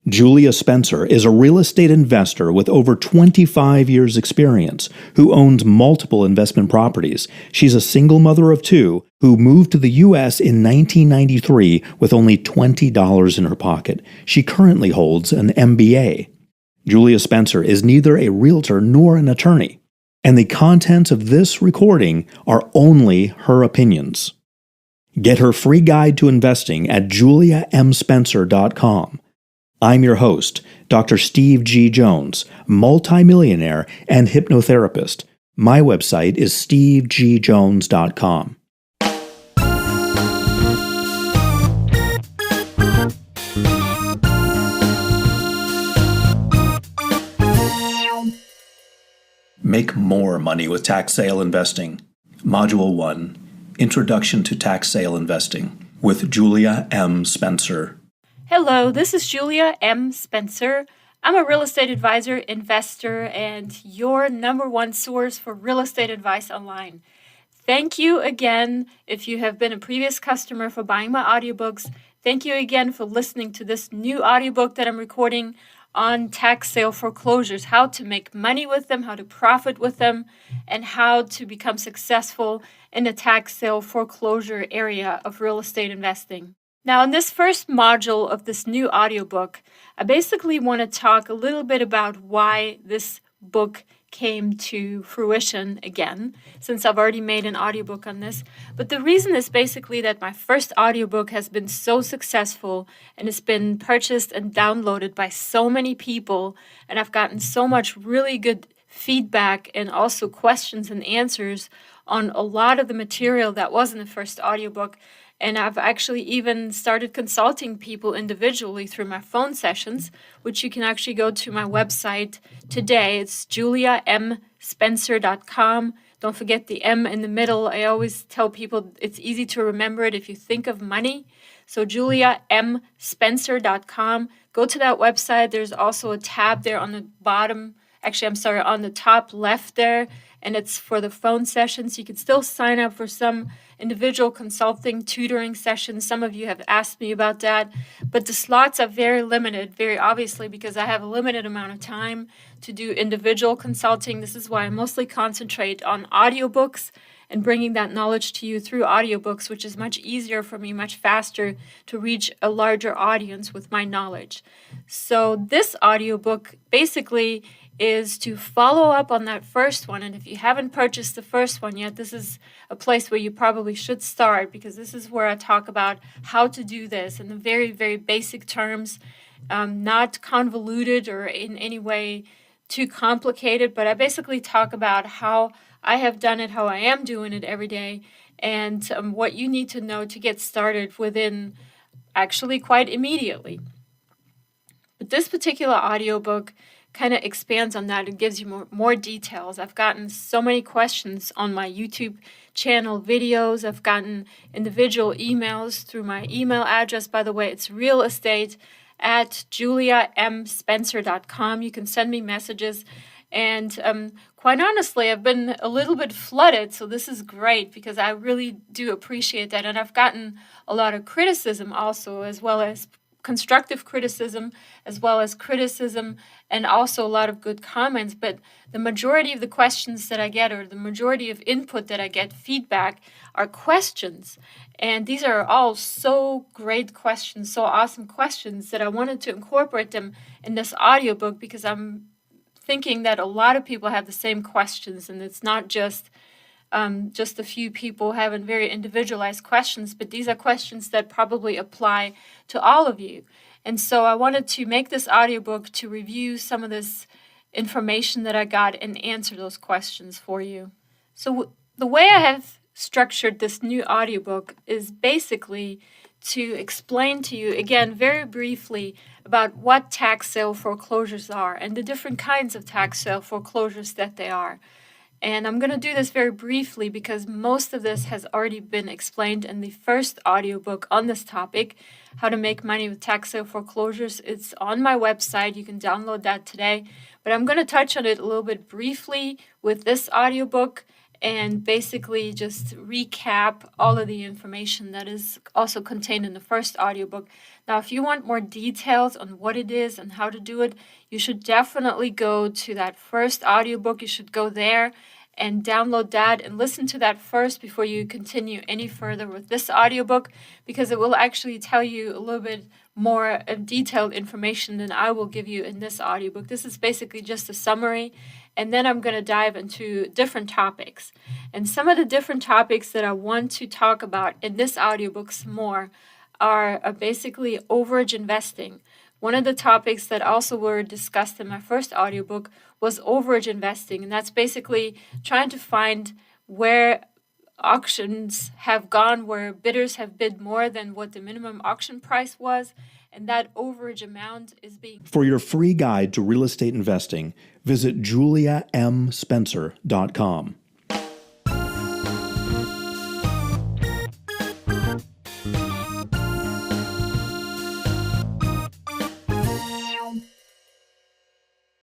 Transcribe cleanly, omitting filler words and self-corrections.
Julia Spencer is a real estate investor with over 25 years' experience who owns multiple investment properties. She's a single mother of two who moved to the U.S. in 1993 with only $20 in her pocket. She currently holds an MBA. Julia Spencer is neither a realtor nor an attorney, and the contents of this recording are only her opinions. Get her free guide to investing at juliamspencer.com. I'm your host, Dr. Steve G. Jones, multimillionaire and hypnotherapist. My website is stevegjones.com. Make more money with tax sale investing. Module 1, Introduction to Tax Sale Investing, with Julia M. Spencer. Hello, this is Julia M. Spencer. I'm a real estate advisor, investor, and your number one source for real estate advice online. Thank you again if you have been a previous customer for buying my audiobooks. Thank you again for listening to this new audiobook that I'm recording on tax sale foreclosures, how to make money with them, how to profit with them, and how to become successful in the tax sale foreclosure area of real estate investing. Now, in this first module of this new audiobook, I basically want to talk a little bit about why this book came to fruition again, since I've already made an audiobook on this. But the reason is basically that my first audiobook has been so successful and it's been purchased and downloaded by so many people, and I've gotten so much really good feedback and also questions and answers on a lot of the material that was in the first audiobook. And I've actually even started consulting people individually through my phone sessions, which you can actually go to my website today. It's juliamspencer.com. Don't forget the M in the middle. I always tell people it's easy to remember it if you think of money. So juliamspencer.com. Go to that website. There's also a tab there on the bottom. Actually, on the top left there, and it's for the phone sessions. You can still sign up for some individual consulting, tutoring sessions. Some of you have asked me about that, but the slots are very limited, very obviously, because I have a limited amount of time to do individual consulting. This is why I mostly concentrate on audiobooks and bringing that knowledge to you through audiobooks, which is much easier for me, much faster to reach a larger audience with my knowledge. So this audiobook basically is to follow up on that first one. And if you haven't purchased the first one yet, this is a place where you probably should start, because this is where I talk about how to do this in the very, very basic terms, not convoluted or in any way too complicated, but I basically talk about how I have done it, how I am doing it every day, and what you need to know to get started within actually quite immediately. But this particular audiobook kind of expands on that and gives you more details. I've gotten so many questions on my YouTube channel videos. I've gotten individual emails through my email address. By the way, it's realestate@juliamspencer.com. You can send me messages. And quite honestly, I've been a little bit flooded, so this is great because I really do appreciate that. And I've gotten a lot of criticism also, as well as constructive criticism, as well as criticism, and also a lot of good comments. But the majority of the questions that I get, or the majority of input that I get, feedback, are questions. And these are all so great questions, so awesome questions, that I wanted to incorporate them in this audiobook, because I'm thinking that a lot of people have the same questions, and it's not just a few people having very individualized questions, but these are questions that probably apply to all of you. And so I wanted to make this audiobook to review some of this information that I got and answer those questions for you. So the way I have structured this new audiobook is basically to explain to you, again, very briefly, about what tax sale foreclosures are and the different kinds of tax sale foreclosures that they are. And I'm going to do this very briefly because most of this has already been explained in the first audiobook on this topic, How to Make Money with Tax Sale Foreclosures. It's on my website. You can download that today. But I'm going to touch on it a little bit briefly with this audiobook and basically just recap all of the information that is also contained in the first audiobook. Now, if you want more details on what it is and how to do it, you should definitely go to that first audiobook. You should go there and download that and listen to that first before you continue any further with this audiobook, because it will actually tell you a little bit more detailed information than I will give you in this audiobook. This is basically just a summary, and then I'm going to dive into different topics. And some of the different topics that I want to talk about in this audiobook some more are basically overage investing. One of the topics that also were discussed in my first audiobook was overage investing, and that's basically trying to find where auctions have gone, where bidders have bid more than what the minimum auction price was, and that overage amount is being... For your free guide to real estate investing, visit juliamspencer.com.